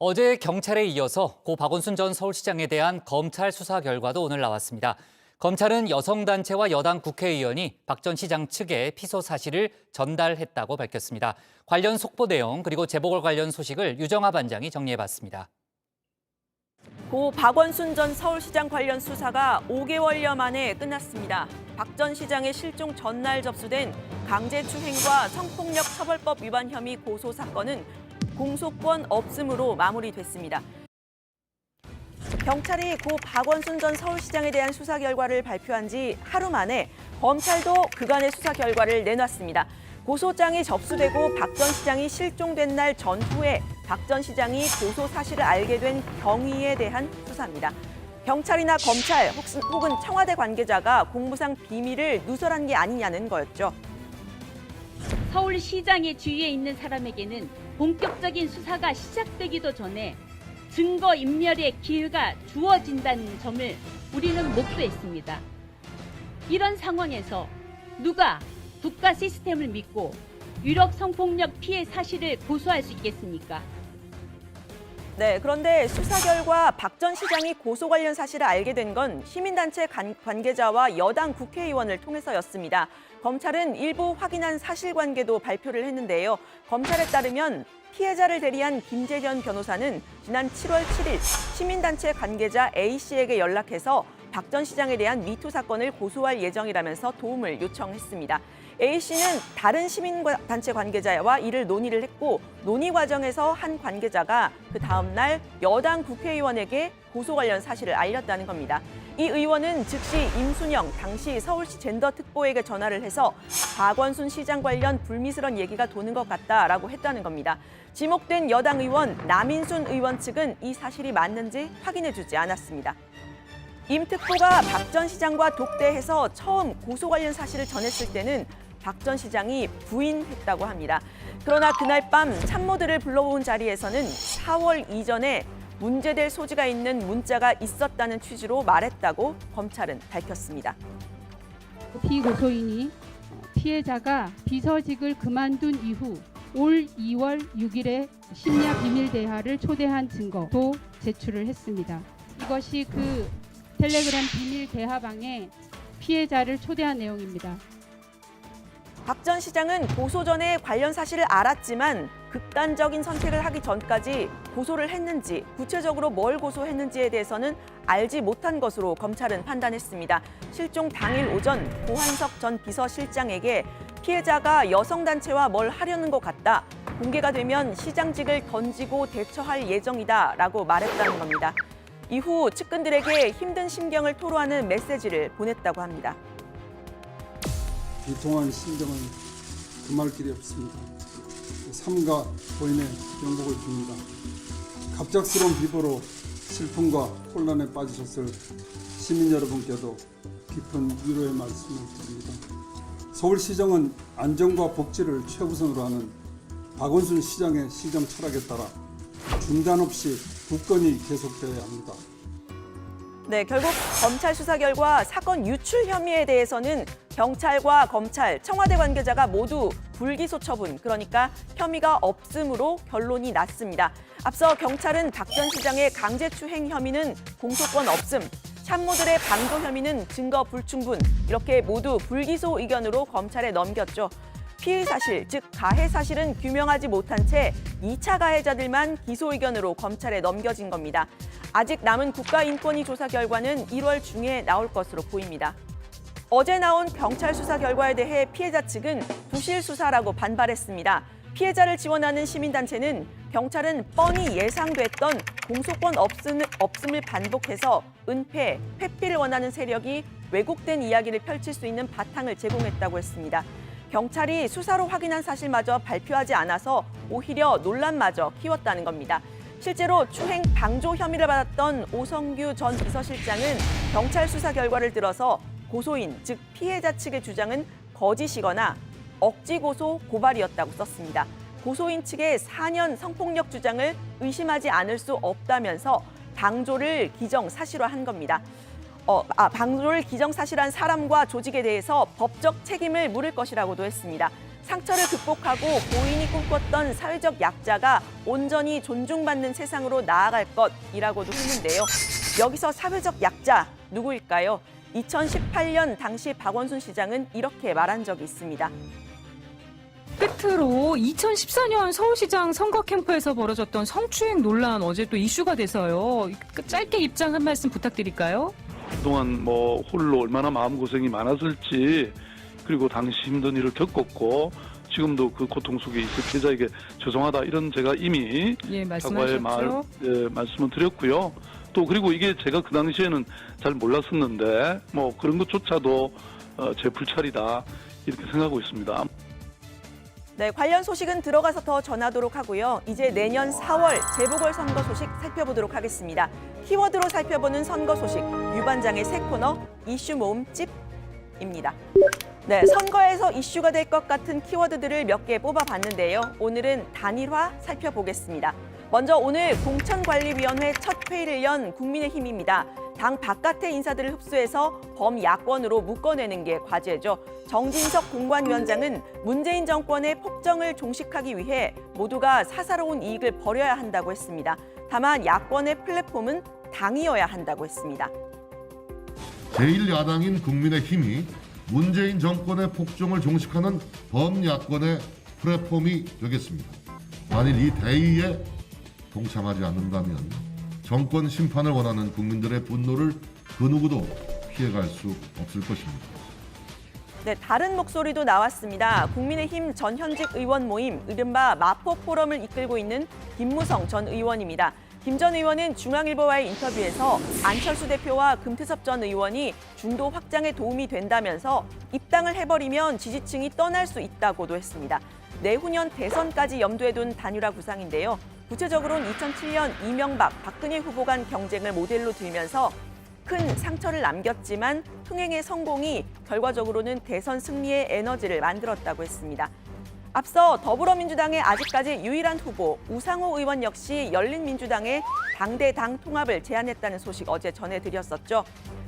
어제 경찰에 이어서 고 박원순 전 서울시장에 대한 검찰 수사 결과도 오늘 나왔습니다. 검찰은 여성단체와 여당 국회의원이 박 전 시장 측에 피소 사실을 전달했다고 밝혔습니다. 관련 속보 내용 그리고 재보궐 관련 소식을 유정아 반장이 정리해봤습니다. 고 박원순 전 서울시장 관련 수사가 5개월여 만에 끝났습니다. 박 전 시장의 실종 전날 접수된 강제추행과 성폭력 처벌법 위반 혐의 고소 사건은 공소권 없음으로 마무리됐습니다. 경찰이 고 박원순 전 서울시장에 대한 수사 결과를 발표한 지 하루 만에 검찰도 그간의 수사 결과를 내놨습니다. 고소장이 접수되고 박 전 시장이 실종된 날 전후에 박 전 시장이 고소 사실을 알게 된 경위에 대한 수사입니다. 경찰이나 검찰 혹은 청와대 관계자가 공무상 비밀을 누설한 게 아니냐는 거였죠. 서울시장의 주위에 있는 사람에게는 본격적인 수사가 시작되기도 전에 증거인멸의 기회가 주어진다는 점을 우리는 목도했습니다. 이런 상황에서 누가 국가 시스템을 믿고 유력 성폭력 피해 사실을 고소할 수 있겠습니까? 네, 그런데 수사 결과 박 전 시장이 고소 관련 사실을 알게 된 건 시민단체 관계자와 여당 국회의원을 통해서였습니다. 검찰은 일부 확인한 사실관계도 발표를 했는데요. 검찰에 따르면 피해자를 대리한 김재현 변호사는 지난 7월 7일 시민단체 관계자 A씨에게 연락해서 박 전 시장에 대한 미투 사건을 고소할 예정이라면서 도움을 요청했습니다. A씨는 다른 시민단체 관계자와 이를 논의를 했고 논의 과정에서 한 관계자가 그 다음 날 여당 국회의원에게 고소 관련 사실을 알렸다는 겁니다. 이 의원은 즉시 임순영 당시 서울시 젠더특보에게 전화를 해서 박원순 시장 관련 불미스러운 얘기가 도는 것 같다라고 했다는 겁니다. 지목된 여당 의원 남인순 의원 측은 이 사실이 맞는지 확인해주지 않았습니다. 임 특보가 박 전 시장과 독대해서 처음 고소 관련 사실을 전했을 때는 박 전 시장이 부인했다고 합니다. 그러나 그날 밤 참모들을 불러온 자리에서는 4월 이전에 문제될 소지가 있는 문자가 있었다는 취지로 말했다고 검찰은 밝혔습니다. 피고소인이 피해자가 비서직을 그만둔 이후 올 2월 6일에 심야 비밀 대화를 초대한 증거도 제출을 했습니다. 이것이 그 텔레그램 비밀 대화방에 피해자를 초대한 내용입니다. 박 전 시장은 고소 전에 관련 사실을 알았지만 극단적인 선택을 하기 전까지 고소를 했는지 구체적으로 뭘 고소했는지에 대해서는 알지 못한 것으로 검찰은 판단했습니다. 실종 당일 오전 고한석 전 비서실장에게 피해자가 여성단체와 뭘 하려는 것 같다. 공개가 되면 시장직을 던지고 대처할 예정이다라고 말했다는 겁니다. 이후 측근들에게 힘든 심경을 토로하는 메시지를 보냈다고 합니다. 비통한 심정은 금할 길이 없습니다. 삼가 고인의 명복을 빕니다. 갑작스러운 비보로 슬픔과 혼란에 빠지셨을 시민 여러분께도 깊은 위로의 말씀을 드립니다. 서울시정은 안전과 복지를 최우선으로 하는 박원순 시장의 시정 철학에 따라 중단 없이 굳건히 계속되어야 합니다. 네, 결국 검찰 수사 결과 사건 유출 혐의에 대해서는 경찰과 검찰, 청와대 관계자가 모두 불기소 처분, 그러니까 혐의가 없음으로 결론이 났습니다. 앞서 경찰은 박 전 시장의 강제추행 혐의는 공소권 없음, 참모들의 방조 혐의는 증거 불충분, 이렇게 모두 불기소 의견으로 검찰에 넘겼죠. 피의 사실, 즉 가해 사실은 규명하지 못한 채 2차 가해자들만 기소 의견으로 검찰에 넘겨진 겁니다. 아직 남은 국가인권위 조사 결과는 1월 중에 나올 것으로 보입니다. 어제 나온 경찰 수사 결과에 대해 피해자 측은 부실 수사라고 반발했습니다. 피해자를 지원하는 시민단체는 경찰은 뻔히 예상됐던 공소권 없음을 반복해서 은폐, 회피를 원하는 세력이 왜곡된 이야기를 펼칠 수 있는 바탕을 제공했다고 했습니다. 경찰이 수사로 확인한 사실마저 발표하지 않아서 오히려 논란마저 키웠다는 겁니다. 실제로 추행 방조 혐의를 받았던 오성규 전 비서실장은 경찰 수사 결과를 들어서 고소인, 즉 피해자 측의 주장은 거짓이거나 억지 고소 고발이었다고 썼습니다. 고소인 측의 4년 성폭력 주장을 의심하지 않을 수 없다면서 방조를 기정사실화한 겁니다. 방조를 기정사실한 사람과 조직에 대해서 법적 책임을 물을 것이라고도 했습니다. 상처를 극복하고 고인이 꿈꿨던 사회적 약자가 온전히 존중받는 세상으로 나아갈 것이라고도 했는데요. 여기서 사회적 약자 누구일까요? 2018년 당시 박원순 시장은 이렇게 말한 적이 있습니다. 끝으로 2014년 서울시장 선거 캠프에서 벌어졌던 성추행 논란 어제 또 이슈가 돼서요. 짧게 입장 한 말씀 부탁드릴까요? 그동안 홀로 얼마나 마음고생이 많았을지, 그리고 당시 힘든 일을 겪었고 지금도 그 고통 속에 있을 피해자에게 죄송하다, 이런 제가 이미 예, 사과의 말씀하셨죠. 말씀을 드렸고요. 또 그리고 이게 제가 그 당시에는 잘 몰랐었는데 그런 것조차도 제 불찰이다, 이렇게 생각하고 있습니다. 네, 관련 소식은 들어가서 더 전하도록 하고요. 이제 내년 4월 재보궐선거 소식 살펴보도록 하겠습니다. 키워드로 살펴보는 선거 소식, 유반장의 새 코너 이슈 모음집입니다. 네, 선거에서 이슈가 될 것 같은 키워드들을 몇 개 뽑아봤는데요. 오늘은 단일화 살펴보겠습니다. 먼저 오늘 공천관리위원회 첫 회의를 연 국민의힘입니다. 당 바깥의 인사들을 흡수해서 범야권으로 묶어내는 게 과제죠. 정진석 공관위원장은 문재인 정권의 폭정을 종식하기 위해 모두가 사사로운 이익을 버려야 한다고 했습니다. 다만 야권의 플랫폼은 당이어야 한다고 했습니다. 제1야당인 국민의힘이 문재인 정권의 폭정을 종식하는 범야권의 플랫폼이 되겠습니다. 만일 이 대의에 동참하지 않는다면 정권 심판을 원하는 국민들의 분노를 그 누구도 피해갈 수 없을 것입니다. 네, 다른 목소리도 나왔습니다. 국민의힘 전 현직 의원 모임, 이른바 마포 포럼을 이끌고 있는 김무성 전 의원입니다. 김 전 의원은 중앙일보와의 인터뷰에서 안철수 대표와 금태섭 전 의원이 중도 확장에 도움이 된다면서 입당을 해버리면 지지층이 떠날 수 있다고도 했습니다. 내후년 대선까지 염두에 둔 단일화 구상인데요. 구체적으로는 2007년 이명박, 박근혜 후보 간 경쟁을 모델로 들면서 큰 상처를 남겼지만 흥행의 성공이 결과적으로는 대선 승리의 에너지를 만들었다고 했습니다. 앞서 더불어민주당의 아직까지 유일한 후보 우상호 의원 역시 열린민주당의 당대당 통합을 제안했다는 소식 어제 전해드렸었죠.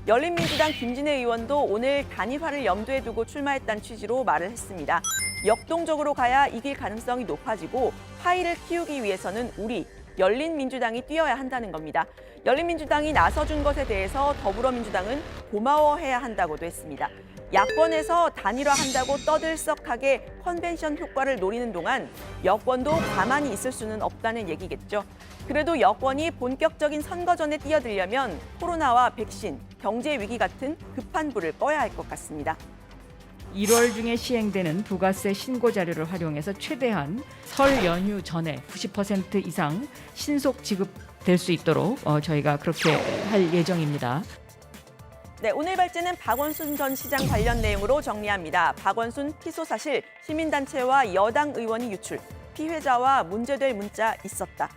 열린민주당 김진애 의원도 오늘 단일화를 염두에 두고 출마했다는 취지로 말을 했습니다. 역동적으로 가야 이길 가능성이 높아지고 화의를 키우기 위해서는 우리 열린민주당이 뛰어야 한다는 겁니다. 열린민주당이 나서준 것에 대해서 더불어민주당은 고마워해야 한다고도 했습니다. 야권에서 단일화한다고 떠들썩하게 컨벤션 효과를 노리는 동안 여권도 가만히 있을 수는 없다는 얘기겠죠. 그래도 여권이 본격적인 선거전에 뛰어들려면 코로나와 백신, 경제 위기 같은 급한 불을 꺼야 할 것 같습니다. 1월 중에 시행되는 부가세 신고 자료를 활용해서 최대한 설 연휴 전에 90% 이상 신속 지급될 수 있도록 저희가 그렇게 할 예정입니다. 네, 오늘 발제는 박원순 전 시장 관련 내용으로 정리합니다. 박원순 피소 사실, 시민단체와 여당 의원이 유출, 피해자와 문제될 문자 있었다.